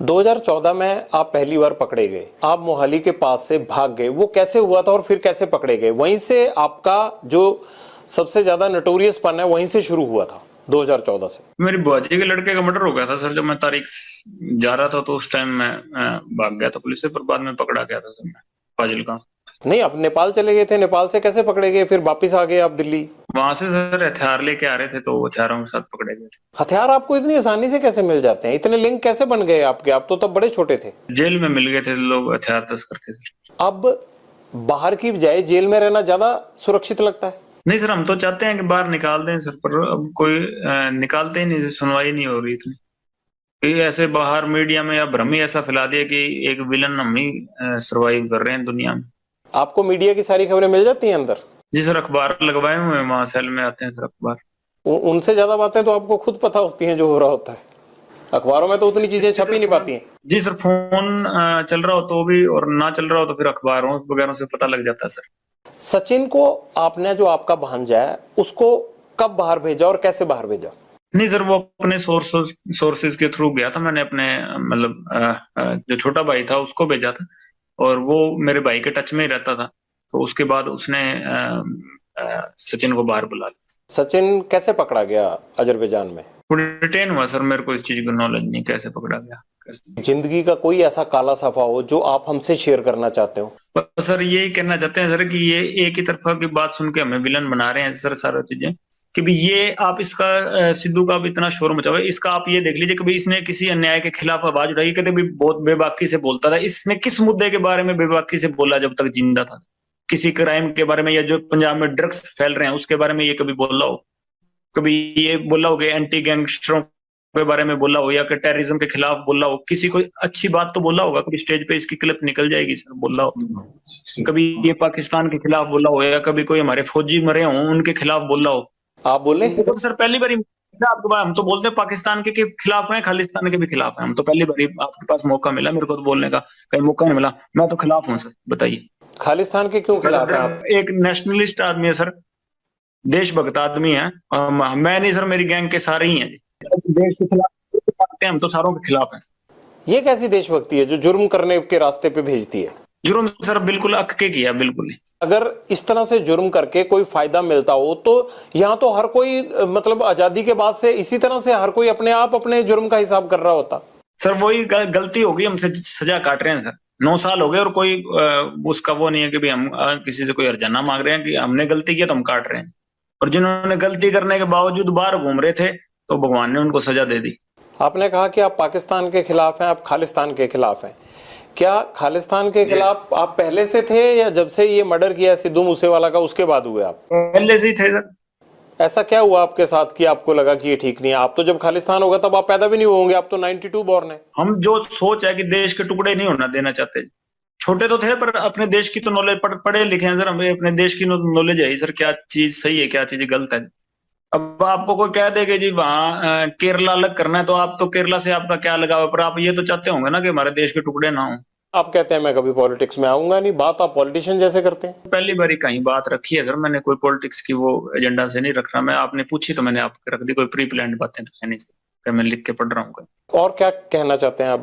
2014 में आप पहली बार पकड़े गए, आप मोहाली के पास से भाग गए, वो कैसे हुआ था और फिर कैसे पकड़े गए? वहीं से आपका जो सबसे ज्यादा नटोरियस पन है वहीं से शुरू हुआ था 2014 से। मेरी बुआजी के लड़के का मर्डर हो गया था सर। जब मैं तारीख जा रहा था तो उस टाइम मैं भाग गया था पुलिस से, पर बाद में पकड़ा गया था सर मैं फाजिलका। नहीं, आप नेपाल चले गए थे, नेपाल से कैसे पकड़े गए फिर वापिस आ गए आप दिल्ली? वहां से सर हथियार लेके आ रहे थे तो हथियारों के साथ पकड़े गए थे। हथियार आपको इतनी आसानी से कैसे मिल जाते हैं? इतने लिंक कैसे बन गए आपके? आप तो तब बड़े छोटे थे। जेल में मिल गए थे लोग, हथियार तस्कर थे सर। अब बाहर की बजाय जेल में रहना ज्यादा सुरक्षित लगता है? नहीं सर, हम तो चाहते हैं कि बाहर निकाल दें सर, पर अब कोई निकालते ही नहीं, सुनवाई नहीं हो रही इतनी। कि ऐसे बाहर मीडिया में या भ्रम ही ऐसा फैला दिया कि एक विलन हम ही सरवाइव कर रहे हैं दुनिया में। आपको मीडिया की सारी खबरें मिल जाती हैं अंदर? जी सर, अखबार लगवाए हुए हैं, वहां सेल में आते हैं सर अखबार। उनसे ज्यादा बातें तो आपको खुद पता होती हैं जो हो रहा होता है, अखबारों में तो उतनी चीजें छप ही नहीं पाती हैं। जी सर, फोन चल रहा हो तो भी, और ना चल रहा हो तो फिर अखबारों वगैरह से पता लग जाता है सर। सचिन को आपने, जो आपका भांजा है, उसको कब बाहर भेजा और कैसे बाहर भेजा? नहीं सर, वो अपने सोर्सेज के थ्रू गया था। मैंने अपने मतलब जो छोटा भाई था उसको भेजा था, और वो मेरे भाई के टच में ही रहता था। तो उसके बाद उसने सचिन को बाहर बुला लिया। सचिन कैसे पकड़ा गया अजरबैजान में? वो डिटेन हुआ सर, मेरे को इस चीज का नॉलेज नहीं कैसे पकड़ा गया कैसे। जिंदगी का कोई ऐसा काला सफा हो जो आप हमसे शेयर करना चाहते हो? पर सर यही कहना चाहते हैं सर कि ये एक ही तरफा की बात सुन के हमें विलन बना रहे हैं सर सारा चीजें। कि भी ये आप इसका सिद्धू का भी इतना शोर मचा हुआ है, इसका आप ये देख लीजिए कि भी इसने किसी अन्याय के खिलाफ आवाज उठाई, कहते भी बहुत बेबाकी से बोलता था। इसने किस मुद्दे के बारे में बेबाकी से बोला जब तक जिंदा था? किसी क्राइम के बारे में, या जो पंजाब में ड्रग्स फैल रहे हैं उसके बारे में ये कभी बोला हो? कभी ये बोला हो कि एंटी गैंगस्टरों के बारे में बोला हो, या कि टेररिज्म के खिलाफ बोला हो? किसी को अच्छी बात तो बोला होगा, कभी स्टेज पे इसकी क्लिप निकल जाएगी सर, बोला हो? कभी ये पाकिस्तान के खिलाफ बोला हो, या कभी कोई हमारे फौजी मरे हों उनके खिलाफ बोला हो? आप बोले? तो सर पहली बार आपके पास, हम तो बोलते हैं पाकिस्तान के खिलाफ हैं, खालिस्तान के भी खिलाफ हैं। हम तो पहली बार आपके पास मौका मिला, मेरे को तो बोलने का कहीं मौका नहीं मिला। मैं तो खिलाफ हूँ सर, बताइए। खालिस्तान के क्यों खिलाफ है आप? एक नेशनलिस्ट आदमी है सर, देशभक्त आदमी है। मैं नहीं सर, मेरी गैंग के सारे ही हैं जी। देश के खिलाफ हम तो सारों के खिलाफ हैं। ये कैसी देशभक्ति है जो जुर्म करने के रास्ते पे भेजती है? जुर्म सर बिल्कुल अक के किया, बिल्कुल ही। अगर इस तरह से जुर्म करके कोई फायदा मिलता हो तो यहाँ तो हर कोई, मतलब आजादी के बाद से इसी तरह से हर कोई अपने आप अपने जुर्म का हिसाब कर रहा होता। सर वही गलती होगी, हमसे सजा काट रहे हैं सर। 9 साल हो गए और कोई उसका वो नहीं है कि भी हम किसी से कोई हर्जाना मांग रहे हैं कि हमने गलती किया तो हम काट रहे हैं। और जिन्होंने गलती करने के बावजूद बाहर घूम रहे थे तो भगवान ने उनको सजा दे दी। आपने कहा कि आप पाकिस्तान के खिलाफ हैं, आप खालिस्तान के खिलाफ हैं। क्या खालिस्तान के खिलाफ आप पहले से थे, या जब से ये मर्डर किया सिद्धू मूसेवाला का उसके बाद हुए आप? पहले से ही थे सर। ऐसा क्या हुआ आपके साथ कि आपको लगा कि ये ठीक नहीं है? आप तो जब खालिस्तान होगा तब आप पैदा भी नहीं होंगे, आप तो 92 बॉर्न है। हम जो सोच है कि देश के टुकड़े नहीं होना देना चाहते। छोटे तो थे पर अपने देश की तो नॉलेज, पढ़े लिखे हैं सर, हमें अपने देश की नॉलेज है सर, क्या चीज सही है क्या चीज गलत है। अब आपको कोई कह दे कि जी वहां केरला अलग करना है, तो आप तो केरला से आपका क्या लगाव? पर आप ये तो चाहते होंगे ना कि हमारे देश के टुकड़े ना हो। आप कहते हैं मैं कभी पॉलिटिक्स में आऊंगा नहीं, बात आप पॉलिटिशियन जैसे करते हैं। पहली बार ही कहीं बात रखी है सर, मैंने कोई पॉलिटिक्स की वो एजेंडा से नहीं रख रहा। मैं, आपने पूछी तो मैंने आपको रख दी, कोई प्री प्लान्ड बातें तो है नहीं सर, मैं लिख के पढ़ रहा हूँ। और क्या कहना चाहते हैं आप?